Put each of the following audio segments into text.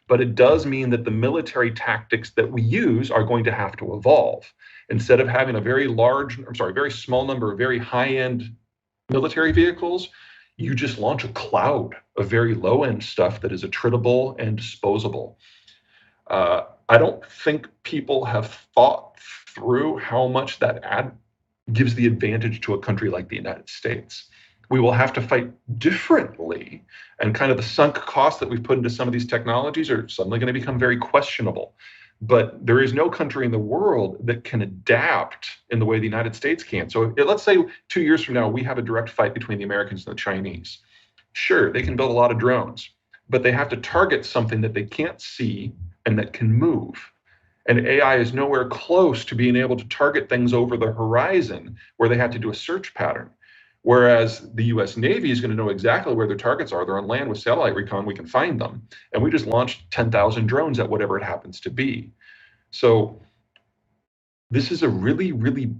But it does mean that the military tactics that we use are going to have to evolve. Instead of having a very small number of very high-end military vehicles, you just launch a cloud of very low-end stuff that is attritable and disposable. I don't think people have thought through how much that gives the advantage to a country like the United States. We will have to fight differently, and kind of the sunk cost that we've put into some of these technologies are suddenly going to become very questionable. But there is no country in the world that can adapt in the way the United States can. So let's say 2 years from now, we have a direct fight between the Americans and the Chinese. Sure, they can build a lot of drones, but they have to target something that they can't see and that can move. And AI is nowhere close to being able to target things over the horizon where they have to do a search pattern. Whereas the US Navy is going to know exactly where their targets are. They're on land with satellite recon, we can find them. And we just launched 10,000 drones at whatever it happens to be. So this is a really, really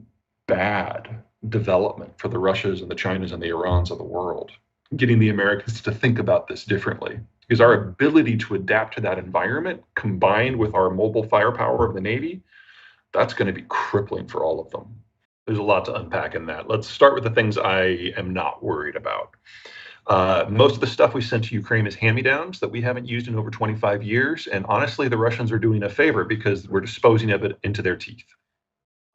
bad development for the Russias and the Chinas and the Irans of the world, getting the Americans to think about this differently. Because our ability to adapt to that environment, combined with our mobile firepower of the Navy, that's going to be crippling for all of them. There's a lot to unpack in that. Let's start with the things I am not worried about. Most of the stuff we sent to Ukraine is hand-me-downs that we haven't used in over 25 years. And honestly, the Russians are doing a favor because we're disposing of it into their teeth.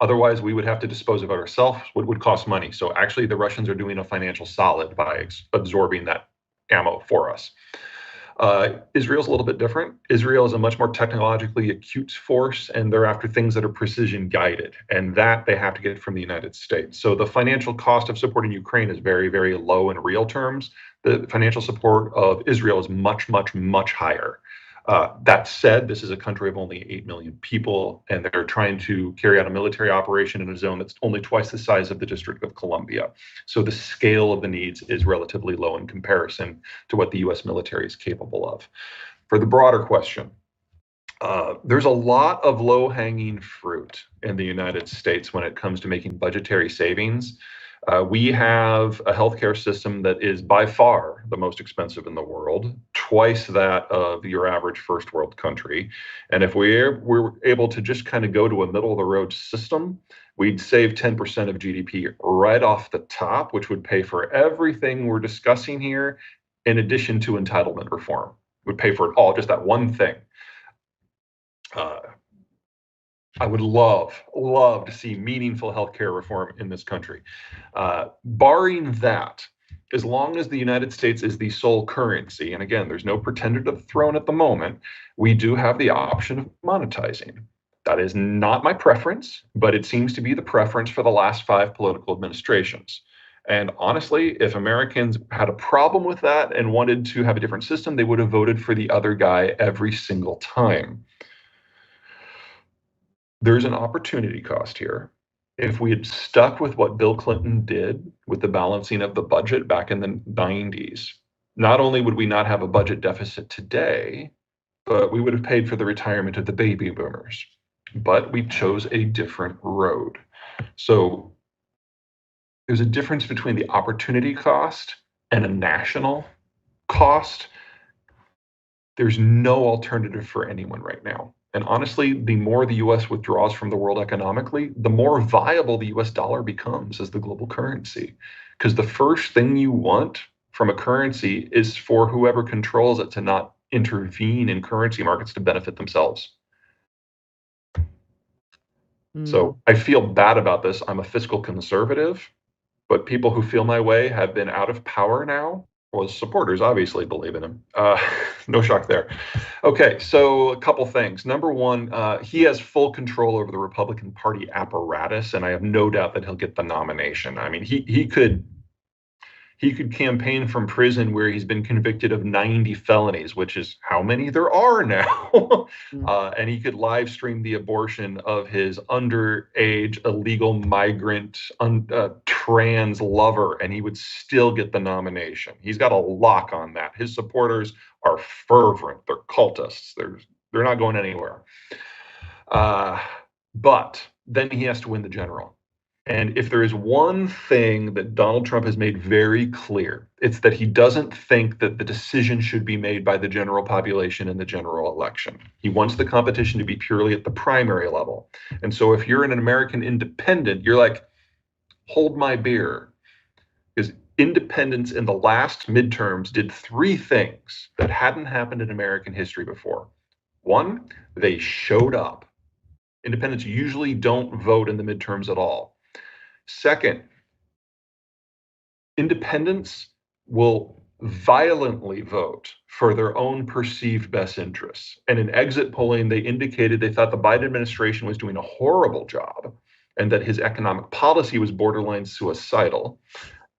Otherwise, we would have to dispose of it ourselves, which would cost money. So actually, the Russians are doing a financial solid by absorbing that ammo for us. Israel's a little bit different. Israel is a much more technologically acute force, and they're after things that are precision guided, and that they have to get from the United States. So the financial cost of supporting Ukraine is very, very low in real terms. The financial support of Israel is much, much, much higher. That said, this is a country of only 8 million people, and they're trying to carry out a military operation in a zone that's only twice the size of the District of Columbia. So the scale of the needs is relatively low in comparison to what the U.S. military is capable of. For the broader question, there's a lot of low-hanging fruit in the United States when it comes to making budgetary savings. We have a healthcare system that is by far the most expensive in the world, twice that of your average first world country. And if we're able to just kind of go to a middle of the road system, we'd save 10% of GDP right off the top, which would pay for everything we're discussing here, in addition to entitlement reform. Would pay for it all, just that one thing. I would love to see meaningful healthcare reform in this country. Barring that, as long as the United States is the sole currency, and again, there's no pretender to the throne at the moment, we do have the option of monetizing. That is not my preference, but it seems to be the preference for the last 5 political administrations. And honestly, if Americans had a problem with that and wanted to have a different system, they would have voted for the other guy every single time. There's an opportunity cost here. If we had stuck with what Bill Clinton did with the balancing of the budget back in the 90s, not only would we not have a budget deficit today, but we would have paid for the retirement of the baby boomers. But we chose a different road. So there's a difference between the opportunity cost and a national cost. There's no alternative for anyone right now. And honestly, the more the US withdraws from the world economically, the more viable the US dollar becomes as the global currency. Because the first thing you want from a currency is for whoever controls it to not intervene in currency markets to benefit themselves. So I feel bad about this. I'm a fiscal conservative, but people who feel my way have been out of power now. Well, his supporters obviously believe in him. No shock there. Okay, so a couple things. Number one, he has full control over the Republican Party apparatus, and I have no doubt that he'll get the nomination. I mean, he could campaign from prison where he's been convicted of 90 felonies, which is how many there are now. And he could live stream the abortion of his underage illegal migrant trans lover, and he would still get the nomination. He's got a lock on that. His supporters are fervent. They're cultists. They're not going anywhere. But then he has to win the general. And if there is one thing that Donald Trump has made very clear, it's that he doesn't think that the decision should be made by the general population in the general election. He wants the competition to be purely at the primary level. And so if you're an American independent, you're like, hold my beer. Because independents in the last midterms did three things that hadn't happened in American history before. One, they showed up. Independents usually don't vote in the midterms at all. Second, independents will violently vote for their own perceived best interests. And in exit polling, they indicated they thought the Biden administration was doing a horrible job and that his economic policy was borderline suicidal,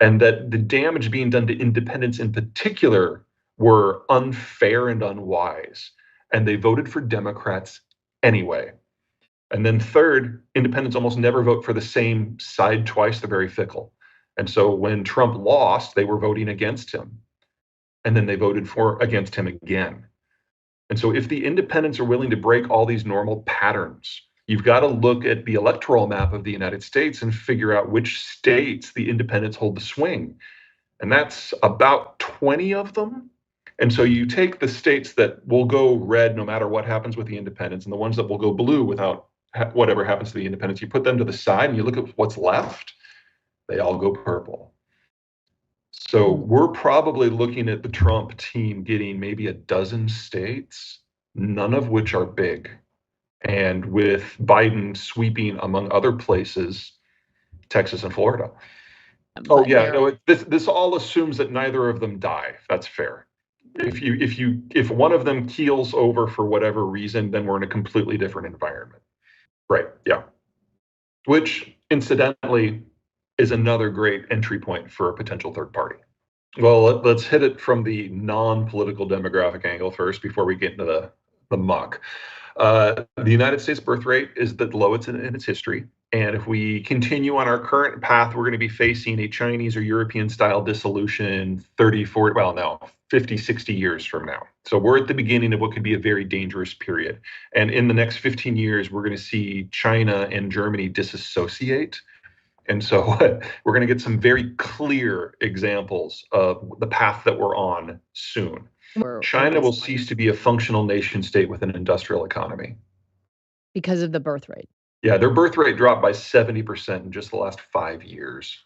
and that the damage being done to independents in particular were unfair and unwise. And they voted for Democrats anyway. And then third, independents almost never vote for the same side twice. They're very fickle. And so when Trump lost, they were voting against him. And then they voted against him again. And so if the independents are willing to break all these normal patterns, you've got to look at the electoral map of the United States and figure out which states the independents hold the swing. And that's about 20 of them. And so you take the states that will go red no matter what happens with the independents, and the ones that will go blue without whatever happens to the independents, you put them to the side and you look at what's left, they all go purple. So we're probably looking at the Trump team getting maybe a dozen states, none of which are big. And with Biden sweeping, among other places, Texas and Florida. Oh yeah, no, this all assumes that neither of them die. That's fair. If one of them keels over for whatever reason, then we're in a completely different environment. Right. Yeah. Which incidentally is another great entry point for a potential third party. Well, let's hit it from the non-political demographic angle first before we get into the muck. The United States birth rate is the lowest in its history. And if we continue on our current path, we're going to be facing a Chinese or European style dissolution 30, 40, well, no, 50, 60 years from now. So we're at the beginning of what could be a very dangerous period. And in the next 15 years, we're going to see China and Germany disassociate. And so we're going to get some very clear examples of the path that we're on soon. China will cease to be a functional nation state with an industrial economy. Because of the birth rate. Yeah, their birth rate dropped by 70% in just the last 5 years.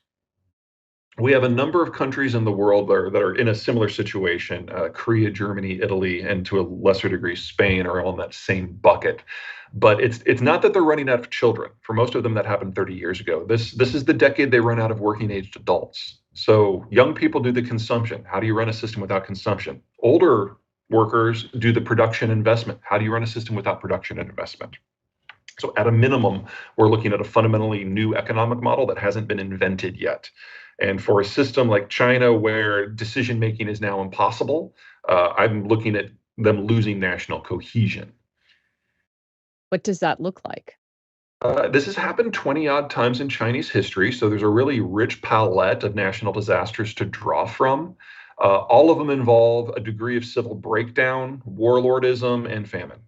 We have a number of countries in the world that are in a similar situation. Korea, Germany, Italy, and to a lesser degree, Spain are all in that same bucket. But it's not that they're running out of children. For most of them, that happened 30 years ago. This is the decade they run out of working-aged adults. So young people do the consumption. How do you run a system without consumption? Older workers do the production investment. How do you run a system without production and investment? So at a minimum, we're looking at a fundamentally new economic model that hasn't been invented yet. And for a system like China, where decision-making is now impossible, I'm looking at them losing national cohesion. What does that look like? This has happened 20 odd times in Chinese history, so there's a really rich palette of national disasters to draw from. All of them involve a degree of civil breakdown, warlordism, and famine.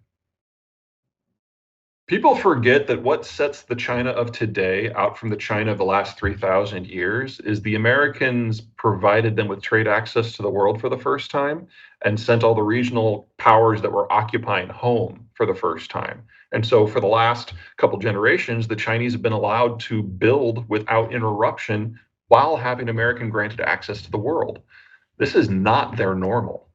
People forget that what sets the China of today out from the China of the last 3,000 years is the Americans provided them with trade access to the world for the first time and sent all the regional powers that were occupying home for the first time. And so for the last couple generations, the Chinese have been allowed to build without interruption while having American granted access to the world. This is not their normal.